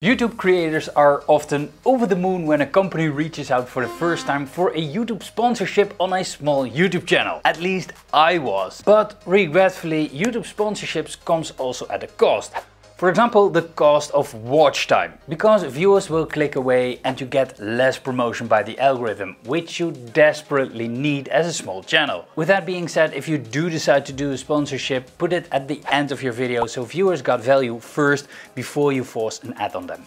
YouTube creators are often over the moon when a company reaches out for the first time for a YouTube sponsorship on a small YouTube channel. At least I was. But regretfully, YouTube sponsorships comes also at a cost. For example, the cost of watch time, because viewers will click away and you get less promotion by the algorithm, which you desperately need as a small channel. With that being said, if you do decide to do a sponsorship, put it at the end of your video so viewers got value first before you force an ad on them.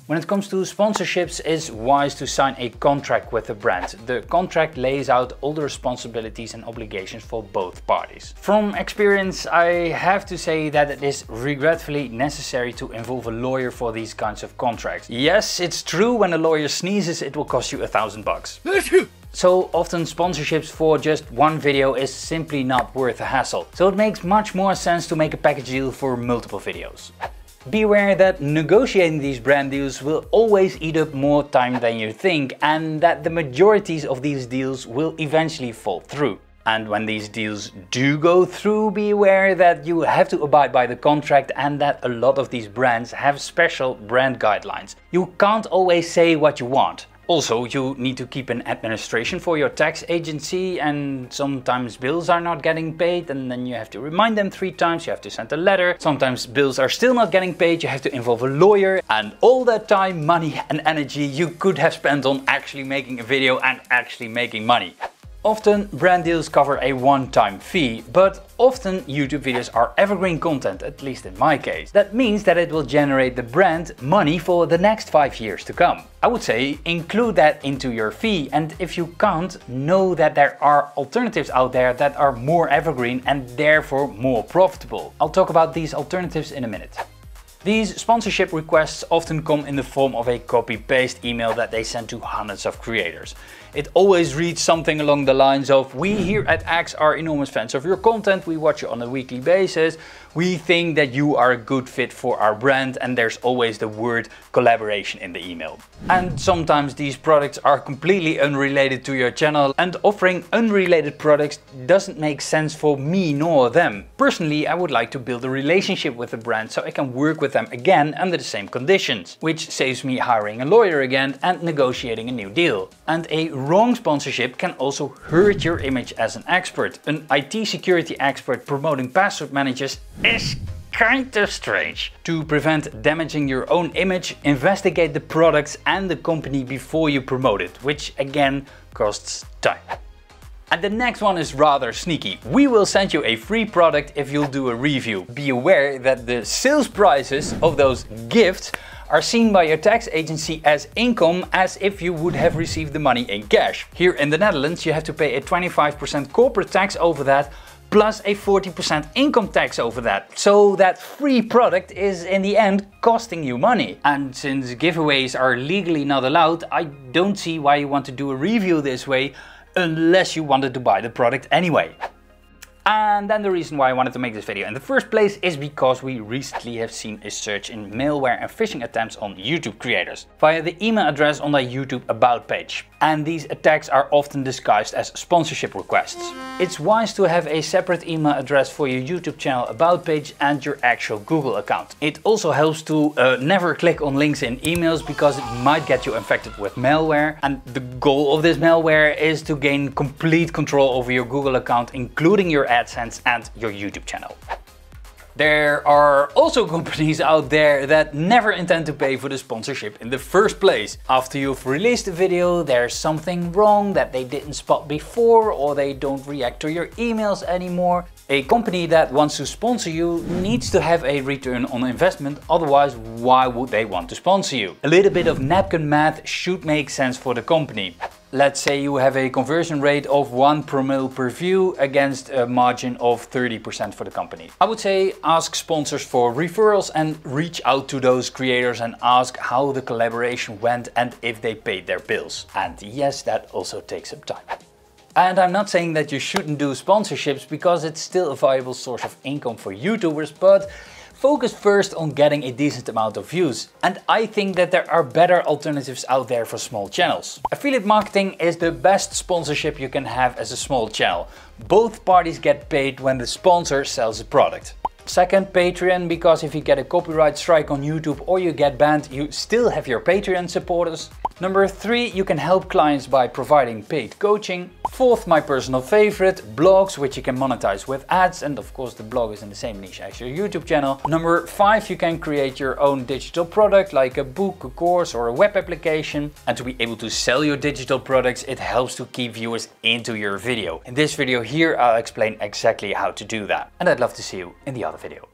When it comes to sponsorships, it's wise to sign a contract with the brand. The contract lays out all the responsibilities and obligations for both parties. From experience, I have to say that it is regretfully necessary to involve a lawyer for these kinds of contracts. Yes, it's true, when a lawyer sneezes, it will cost you $1,000. So often sponsorships for just one video is simply not worth the hassle. So it makes much more sense to make a package deal for multiple videos. Beware that negotiating these brand deals will always eat up more time than you think, and that the majorities of these deals will eventually fall through. And when these deals do go through, be aware that you have to abide by the contract and that a lot of these brands have special brand guidelines. You can't always say what you want. Also, you need to keep an administration for your tax agency, and sometimes bills are not getting paid and then you have to remind them 3 times, you have to send a letter. Sometimes bills are still not getting paid, you have to involve a lawyer, and all that time, money and energy you could have spent on actually making a video and actually making money. Often brand deals cover a one-time fee, but often YouTube videos are evergreen content, at least in my case. That means that it will generate the brand money for the next 5 years to come. I would say include that into your fee, and if you can't, know that there are alternatives out there that are more evergreen and therefore more profitable. I'll talk about these alternatives in a minute. These sponsorship requests often come in the form of a copy-paste email that they send to hundreds of creators. It always reads something along the lines of, "We here at Axe are enormous fans of your content, we watch you on a weekly basis, we think that you are a good fit for our brand," and there's always the word collaboration in the email. And sometimes these products are completely unrelated to your channel, and offering unrelated products doesn't make sense for me nor them. Personally, I would like to build a relationship with the brand so I can work with them again under the same conditions, which saves me hiring a lawyer again and negotiating a new deal. And a wrong sponsorship can also hurt your image as an expert. An IT security expert promoting password managers is kind of strange. To prevent damaging your own image, investigate the products and the company before you promote it, which again costs time. And the next one is rather sneaky. We will send you a free product if you'll do a review. Be aware that the sales prices of those gifts are seen by your tax agency as income, as if you would have received the money in cash. Here in the Netherlands, you have to pay a 25% corporate tax over that, plus a 40% income tax over that. So that free product is in the end costing you money. And since giveaways are legally not allowed, I don't see why you want to do a review this way, unless you wanted to buy the product anyway. And then the reason why I wanted to make this video in the first place is because we recently have seen a surge in malware and phishing attempts on YouTube creators via the email address on their YouTube about page. And these attacks are often disguised as sponsorship requests. It's wise to have a separate email address for your YouTube channel about page and your actual Google account. It also helps to never click on links in emails, because it might get you infected with malware. And the goal of this malware is to gain complete control over your Google account, including your AdSense and your YouTube channel. There are also companies out there that never intend to pay for the sponsorship in the first place. After you've released a video, there's something wrong that they didn't spot before, or they don't react to your emails anymore. A company that wants to sponsor you needs to have a return on investment, otherwise why would they want to sponsor you? A little bit of napkin math should make sense for the company. Let's say you have a conversion rate of 1 promille per view against a margin of 30% for the company. I would say ask sponsors for referrals and reach out to those creators and ask how the collaboration went and if they paid their bills. And yes, that also takes some time. And I'm not saying that you shouldn't do sponsorships, because it's still a viable source of income for YouTubers, but focus first on getting a decent amount of views. And I think that there are better alternatives out there for small channels. Affiliate marketing is the best sponsorship you can have as a small channel. Both parties get paid when the sponsor sells a product. Second, Patreon, because if you get a copyright strike on YouTube or you get banned, you still have your Patreon supporters. Number 3, you can help clients by providing paid coaching. Fourth, my personal favorite, blogs, which you can monetize with ads, and of course the blog is in the same niche as your YouTube channel. Number 5, you can create your own digital product like a book, a course or a web application. And to be able to sell your digital products, it helps to keep viewers into your video. In this video here, I'll explain exactly how to do that. And I'd love to see you in the other video.